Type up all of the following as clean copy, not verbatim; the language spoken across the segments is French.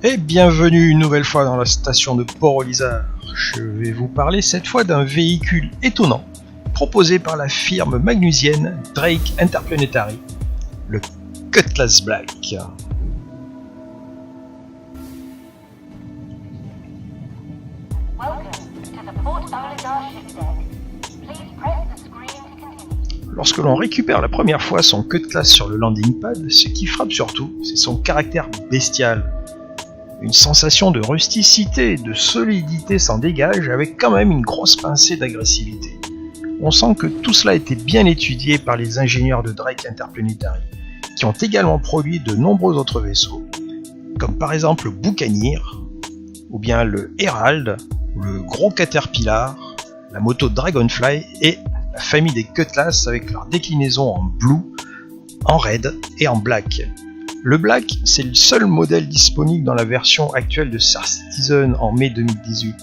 Et bienvenue une nouvelle fois dans la station de Port-Olisard. Je vais vous parler cette fois d'un véhicule étonnant proposé par la firme magnusienne Drake Interplanetary, le Cutlass Black. Lorsque l'on récupère la première fois son Cutlass sur le landing pad, ce qui frappe surtout, c'est son caractère bestial. Une sensation de rusticité et de solidité s'en dégage avec quand même une grosse pincée d'agressivité. On sent que tout cela a été bien étudié par les ingénieurs de Drake Interplanetary, qui ont également produit de nombreux autres vaisseaux, comme par exemple le Buccaneer, ou bien le Herald, le gros Caterpillar, la moto Dragonfly et la famille des Cutlass avec leur déclinaison en blue, en red et en black. Le Black, c'est le seul modèle disponible dans la version actuelle de Star Citizen en mai 2018.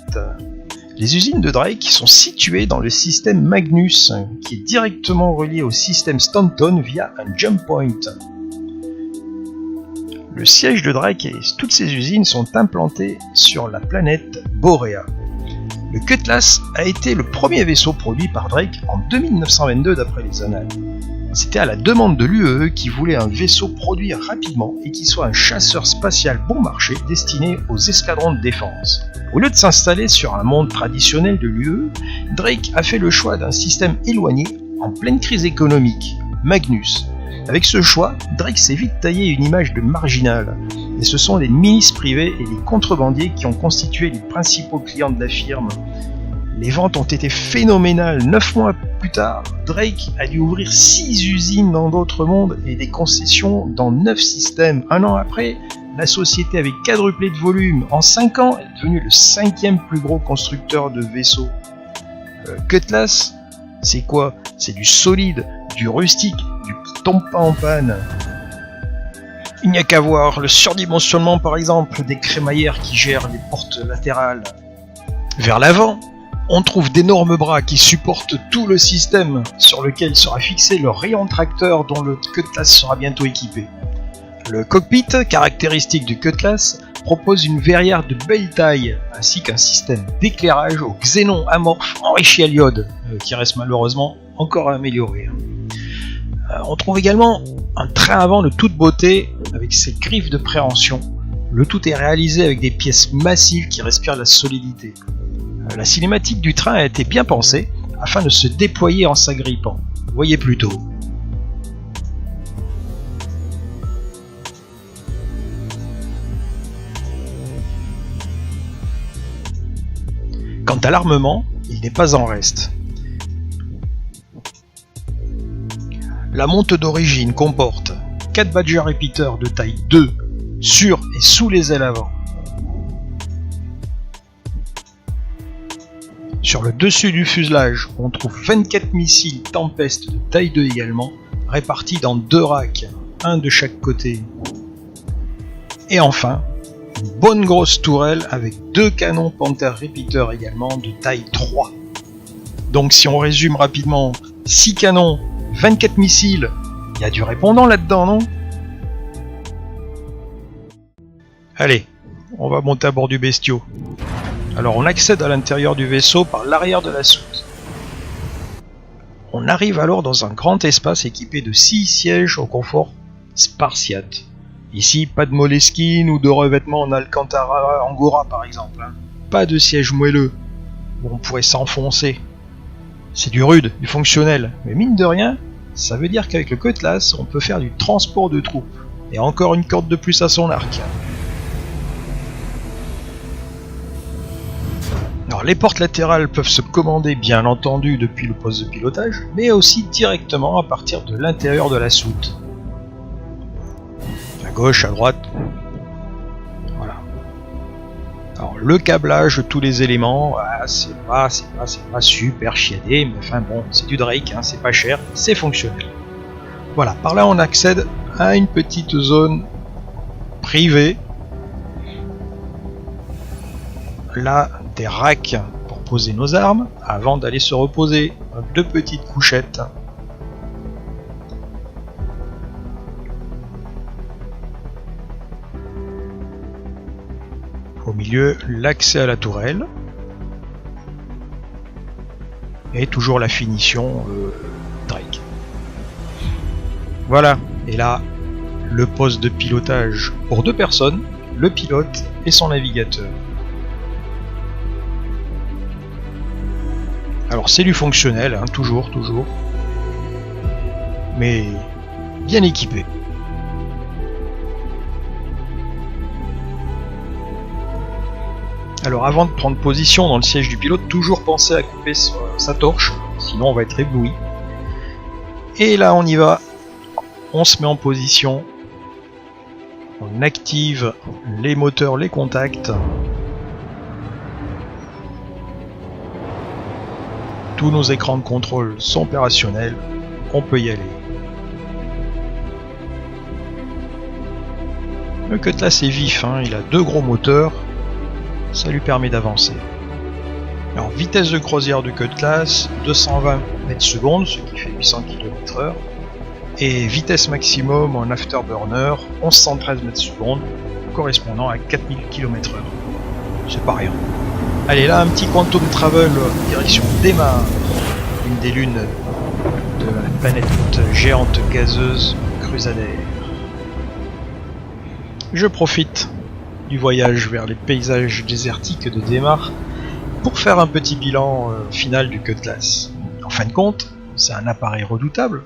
Les usines de Drake sont situées dans le système Magnus, qui est directement relié au système Stanton via un jump point. Le siège de Drake et toutes ses usines sont implantées sur la planète Borea. Le Cutlass a été le premier vaisseau produit par Drake en 2922 d'après les annales. C'était à la demande de l'UE qui voulait un vaisseau produit rapidement et qui soit un chasseur spatial bon marché destiné aux escadrons de défense. Au lieu de s'installer sur un monde traditionnel de l'UE, Drake a fait le choix d'un système éloigné en pleine crise économique, Magnus. Avec ce choix, Drake s'est vite taillé une image de marginal, et ce sont les milices privées et les contrebandiers qui ont constitué les principaux clients de la firme. Les ventes ont été phénoménales. 9 mois plus tard, Drake a dû ouvrir 6 usines dans d'autres mondes et des concessions dans 9 systèmes. Un an après, la société avait quadruplé de volume. En 5 ans, elle est devenue le 5e plus gros constructeur de vaisseaux. Cutlass, c'est quoi? C'est du solide, du rustique, du qui tombe pas en panne. Il n'y a qu'à voir le surdimensionnement par exemple des crémaillères qui gèrent les portes latérales. Vers l'avant, on trouve d'énormes bras qui supportent tout le système sur lequel sera fixé le rayon tracteur dont le Cutlass sera bientôt équipé. Le cockpit, caractéristique du Cutlass, propose une verrière de belle taille ainsi qu'un système d'éclairage au xénon amorphe enrichi à l'iode qui reste malheureusement encore à améliorer. On trouve également un train avant de toute beauté avec ses griffes de préhension. Le tout est réalisé avec des pièces massives qui respirent la solidité. La cinématique du train a été bien pensée afin de se déployer en s'agrippant. Voyez plutôt. Quant à l'armement, il n'est pas en reste. La monte d'origine comporte 4 Badger Repeater de taille 2 sur et sous les ailes avant. Sur le dessus du fuselage, on trouve 24 missiles Tempest de taille 2 également, répartis dans 2 racks, un de chaque côté. Et enfin, une bonne grosse tourelle avec 2 canons Panther Repeater également de taille 3. Donc si on résume rapidement, 6 canons, 24 missiles, il y a du répondant là-dedans, non? Allez, on va monter à bord du bestiau. Alors on accède à l'intérieur du vaisseau par l'arrière de la soute. On arrive alors dans un grand espace équipé de 6 sièges au confort spartiate. Ici, pas de Moleskine ou de revêtement en Alcantara Angora par exemple. Pas de siège moelleux où on pourrait s'enfoncer. C'est du rude, du fonctionnel, mais mine de rien, ça veut dire qu'avec le Cutlass, on peut faire du transport de troupes. Et encore une corde de plus à son arc. Alors, les portes latérales peuvent se commander bien entendu depuis le poste de pilotage, mais aussi directement à partir de l'intérieur de la soute. À gauche, à droite. Voilà. Alors le câblage de tous les éléments, c'est pas super chiadé, mais enfin bon, c'est du Drake, hein, c'est pas cher, c'est fonctionnel. Voilà, par là on accède à une petite zone privée. Là, des racks pour poser nos armes avant d'aller se reposer. 2 petites couchettes. milieu, l'accès à la tourelle. Et toujours la finition Drake. Voilà, et là, le poste de pilotage pour 2 personnes, le pilote et son navigateur. Alors c'est du fonctionnel, hein, toujours, mais bien équipé. Alors avant de prendre position dans le siège du pilote, toujours penser à couper sa torche, sinon on va être ébloui. Et là on y va, on se met en position, on active les moteurs, les contacts. Tous nos écrans de contrôle sont opérationnels, on peut y aller. Le Cutlass est vif, hein, il a 2 gros moteurs, ça lui permet d'avancer. Alors vitesse de croisière du Cutlass, 220 mètres secondes, ce qui fait 800 km/h. Et vitesse maximum en afterburner, 1113 mètres secondes, correspondant à 4000 km/h. C'est pas rien. Allez, là un petit quantum travel direction Démarre, une des lunes de la planète géante gazeuse Crusader. Je profite du voyage vers les paysages désertiques de Démarre pour faire un petit bilan final du Cutlass. En fin de compte, c'est un appareil redoutable.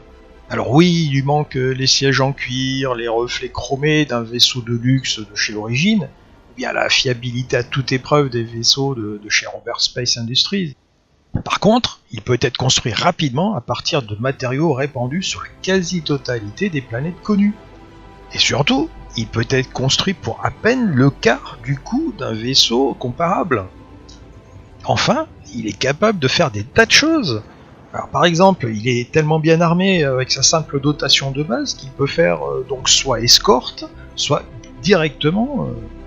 Alors oui, il lui manque les sièges en cuir, les reflets chromés d'un vaisseau de luxe de chez l'origine, ou bien la fiabilité à toute épreuve des vaisseaux de chez Rover Space Industries. Par contre, il peut être construit rapidement à partir de matériaux répandus sur la quasi-totalité des planètes connues. Et surtout, il peut être construit pour à peine le quart du coût d'un vaisseau comparable. Enfin, il est capable de faire des tas de choses. Alors, par exemple, il est tellement bien armé avec sa simple dotation de base qu'il peut faire donc soit escorte, soit directement,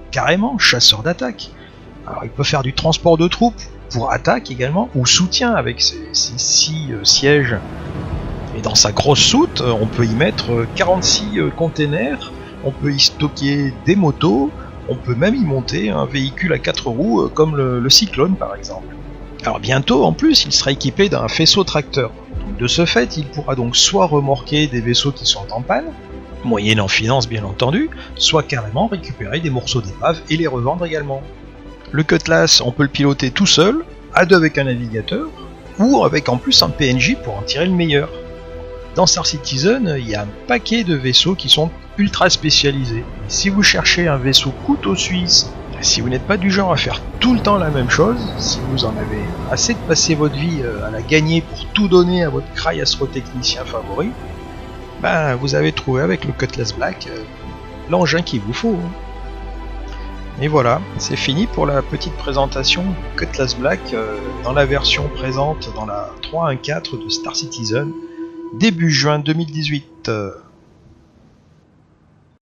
carrément, chasseur d'attaque. Alors il peut faire du transport de troupes, pour attaque également, ou soutien avec ses 6 sièges. Et dans sa grosse soute, on peut y mettre 46 containers, on peut y stocker des motos, on peut même y monter un véhicule à 4 roues comme le Cyclone par exemple. Alors bientôt, en plus, il sera équipé d'un faisceau tracteur. Donc, de ce fait, il pourra donc soit remorquer des vaisseaux qui sont en panne, moyennant finance bien entendu, soit carrément récupérer des morceaux d'épave et les revendre également. Le Cutlass, on peut le piloter tout seul, à 2 avec un navigateur, ou avec en plus un PNJ pour en tirer le meilleur. Dans Star Citizen, il y a un paquet de vaisseaux qui sont ultra spécialisés. Et si vous cherchez un vaisseau couteau suisse, si vous n'êtes pas du genre à faire tout le temps la même chose, si vous en avez assez de passer votre vie à la gagner pour tout donner à votre crail astrotechnicien favori, ben vous avez trouvé avec le Cutlass Black l'engin qu'il vous faut. Et voilà, c'est fini pour la petite présentation du Cutlass Black dans la version présente dans la 3.1.4 de Star Citizen, début juin 2018.